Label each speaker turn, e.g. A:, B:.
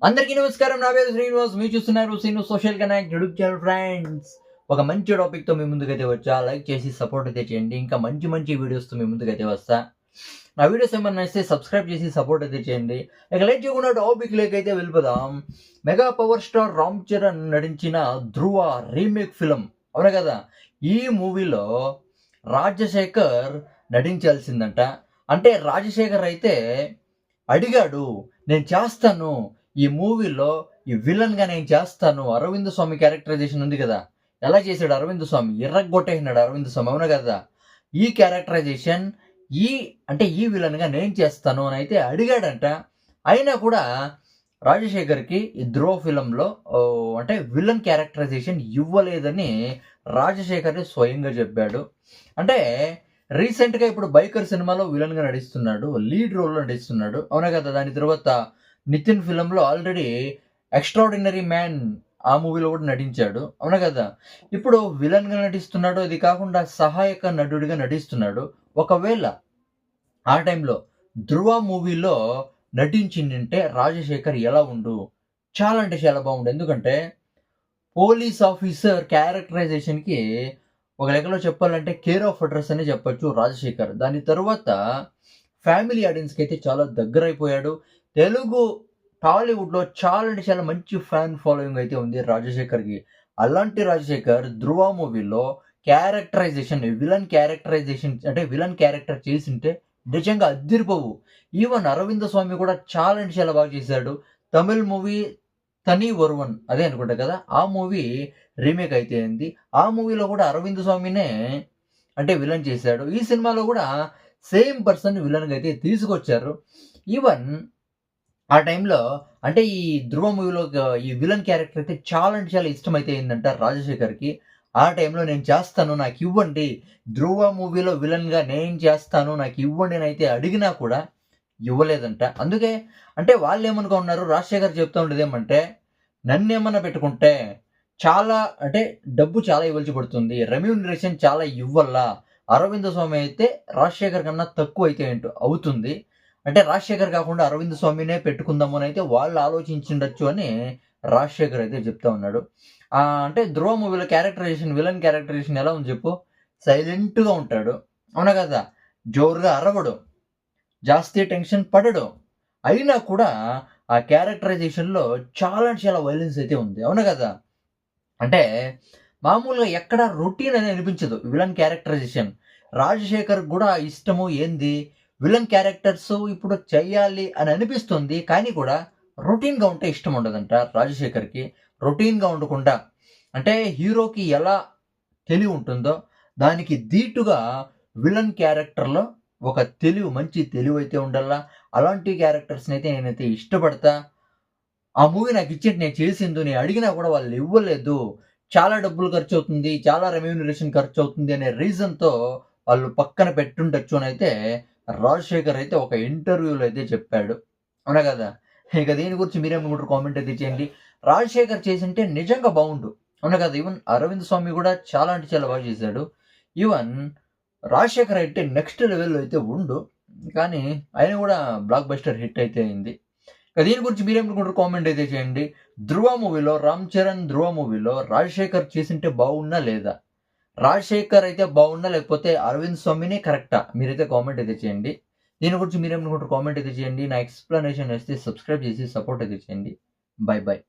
A: అందరికీ నమస్కారం. నా పేరు శ్రీనివాస్. మీరు చూస్తున్నారు Srinu social connect YouTube channel friends. ఒక మంచి టాపిక్‌తో మీ ముందుకైతే వచ్చా. లైక్ చేసి సపోర్ట్ అయితే చేయండి. ఇంకా మంచి మంచి వీడియోస్‌తో మీ ముందుకైతే వస్తా. నా వీడియోస్ ఏమన్నా నచ్చితే సబ్స్క్రైబ్ చేసి సపోర్ట్ అయితే చేయండి. ఇక లేట్ చేయకుండా టాపిక్‌లోకైతే వెళ్ళిపోదాం. Mega power star Ram Charan నటించిన 'ధ్రువ' రీమేక్ ఫిల్మ్ అవును కదా! ఈ మూవీలో రాజశేఖర్ నటించాల్సిందంట. అంటే రాజశేఖర్ అయితే అడిగాడు, నేను చేస్తాను. ఈ మూవీలో ఈ విలన్‌గా నేను చేస్తాను. 'అరవింద్ స్వామి' క్యారెక్టరైజేషన్ ఉంది కదా! ఎలా చేసాడు 'అరవింద్ స్వామి'? ఇర్రగొట్టేసినాడు 'అరవింద్ స్వామి' అవునా కదా! ఈ క్యారెక్టరైజేషన్ ఈ ఈ విలన్‌గా నేను చేస్తాను అనైతే అడిగాడంట. అయినా కూడా రాజశేఖర్‌కి ఈ 'ధ్రువ' ఫిల్మ్‌లో అంటే విలన్ క్యారెక్టరైజేషన్ ఇవ్వలేదని రాజశేఖరే స్వయంగా చెప్పాడు. అంటే రీసెంట్‌గా ఇప్పుడు 'బైకర్' సినిమాలో విలన్‌గా నటిస్తున్నాడు. లీడ్ రోల్‌లో నటిస్తున్నాడు. అవునా కదా! దాని తర్వాత 'నితిన్' ఫిల్మ్‌లో ఆల్రెడీ 'ఎక్స్ట్రార్డినరీ మ్యాన్' ఆ మూవీలో కూడా నటించాడు. అవునా కదా! ఇప్పుడు విలన్‌గా నటిస్తున్నాడు. అది కాకుండా సహాయక నటుడిగా నటిస్తున్నాడు. ఒకవేళ ఆ టైంలో 'ధ్రువ' మూవీలో నటించిండుంటే రాజశేఖర్ ఎలా ఉండు? చాలా అంటే చాలా బాగుండు. ఎందుకంటే పోలీస్ ఆఫీసర్ క్యారెక్టరైజేషన్‌కి ఒక లెక్కలో చెప్పాలంటే కేర్ ఆఫ్ అడ్రెస్ అనే చెప్పొచ్చు రాజశేఖర్. దాని తరువాత ఫ్యామిలీ ఆడియన్స్‌కైతే చాలా దగ్గరైపోయాడు. తెలుగు టాలీవుడ్‌లో చాలా అంటే చాలా మంచి ఫ్యాన్ ఫాలోయింగ్ అయితే ఉంది రాజశేఖర్‌కి. అలాంటి రాజశేఖర్ 'ధ్రువ' మూవీలో విలన్ క్యారెక్టరైజేషన్ అంటే విలన్ క్యారెక్టర్ చేసుంటే నిజంగా అద్దిరిపోవు. ఈవెన్ 'అరవింద స్వామి' కూడా చాలా అంటే చాలా బాగా చేశాడు. తమిళ్ మూవీ 'తని ఒరువన్' అదే అనుకుంటా కదా! ఆ మూవీ రీమేక్ అయితే అయింది. ఆ మూవీలో కూడా 'అరవింద్ స్వామినే' అంటే విలన్ చేశాడు. ఈ సినిమాలో కూడా సేమ్ పర్సన్‌ని విలన్‌గా అయితే తీసుకొచ్చారు. ఈవెన్ ఆ టైంలో అంటే ఈ 'ధ్రువ' మూవీలో ఈ విలన్ క్యారెక్టర్ అయితే చాలా అంటే చాలా ఇష్టమైతే అయిందంట రాజశేఖర్‌కి. ఆ టైంలో నేను చేస్తాను నాకివ్వండి. 'ధ్రువ' మూవీలో విలన్‌గా నేను చేస్తాను నాకివ్వండి అనైతే అడిగినా కూడా ఇవ్వలేదంట. అందుకే అంటే వాళ్ళేమనుకున్నారు రాజశేఖర్ చెప్తా ఉండేదేమంటే, నన్నేమన్నా పెట్టుకుంటే చాలా అంటే డబ్బు చాలా ఇవ్వాల్సి పడుతుంది. రెమ్యూనరేషన్ చాలా ఇవ్వల్లా. 'అరవింద స్వామి' అయితే రాజశేఖర్ కన్నా తక్కువైతే అవుతుంది. అంటే రాజశేఖర్ కాకుండా 'అరవింద్ స్వామినే' పెట్టుకుందాము అనైతే వాళ్ళు ఆలోచించుండొచ్చు అని రాజశేఖర్ అయితే చెప్తా ఉన్నాడు. అంటే 'ధ్రువ' మూవీలో విలన్ క్యారెక్టరైజేషన్ ఎలా ఉంది చెప్పు? సైలెంట్‌గా ఉంటాడు. అవునా కదా! జోరుగా అరవడు. జాస్తి టెన్షన్ పడడు. అయినా కూడా ఆ క్యారెక్టరైజేషన్‌లో చాలా అంటే చాలా వయలెన్స్ అయితే ఉంది. అవునా కదా! అంటే మామూలుగా ఎక్కడ రొటీన్ అని అనిపించదు విలన్ క్యారెక్టరైజేషన్. రాజశేఖర్‌కి గూడా ఇష్టము ఏంది విలన్ క్యారెక్టర్స్ ఇప్పుడు చెయ్యాలి అని అనిపిస్తుంది. కానీ కూడా రొటీన్‌గా ఉంటే ఇష్టం ఉండదంట రాజశేఖర్‌కి. రొటీన్‌గా ఉండకుండా అంటే హీరోకి ఎలా తెలివి ఉంటుందో దానికి దీటుగా విలన్ క్యారెక్టర్‌లో ఒక మంచి తెలివైతే ఉండాలా. అలాంటి క్యారెక్టర్స్‌నైతే నేనైతే ఇష్టపడతా. ఆ మూవీ నాకిచ్చేట్టు నేను చేసిందు. నేను అడిగినా కూడా వాళ్ళు ఇవ్వలేదు. చాలా డబ్బులు ఖర్చవుతుంది. చాలా రెమ్యూనరేషన్ ఖర్చవుతుంది అనే రీజన్‌తో వాళ్ళు పక్కన పెట్టుండొచ్చు అనైతే రాజశేఖర్ అయితే ఒక ఇంటర్వ్యూలో అయితే చెప్పాడు. అవునా కదా! ఇక దీని గురించి మీరేమనుకుంటారు కామెంట్ అయితే చేయండి. రాజశేఖర్ చేసుంటే నిజంగా బావుండు. అవునా కదా! ఈవెన్ అరవింద్ స్వామి కూడా చాలా అంటే చాలా బాగా చేశాడు. ఈవెన్ రాజశేఖర్ అయితే నెక్స్ట్ లెవెల్‌లో అయితే ఉండు. కానీ ఆయన కూడా బ్లాక్ బస్టర్ హిట్ అయితే అయింది. దీని గురించి మీరేమనుకుంటారు కామెంట్ అయితే చేయండి. 'ధ్రువ' మూవీలో 'రామ్ చరణ్' 'ధ్రువ' మూవీలో రాజశేఖర్ చేసుంటే బావుండా లేదా? రాజశేఖర్ అయితే బావుండా? లేకపోతే అరవింద్ స్వామినే కరెక్టా? మీరైతే కామెంట్ అయితే చేయండి. దీని గురించి మీరేమనుకుంటారు కామెంట్ అయితే చేయండి. నా ఎక్స్‌ప్లనేషన్ నచ్చితే సబ్స్క్రైబ్ చేసి సపోర్ట్ అయితే చేయండి. By by.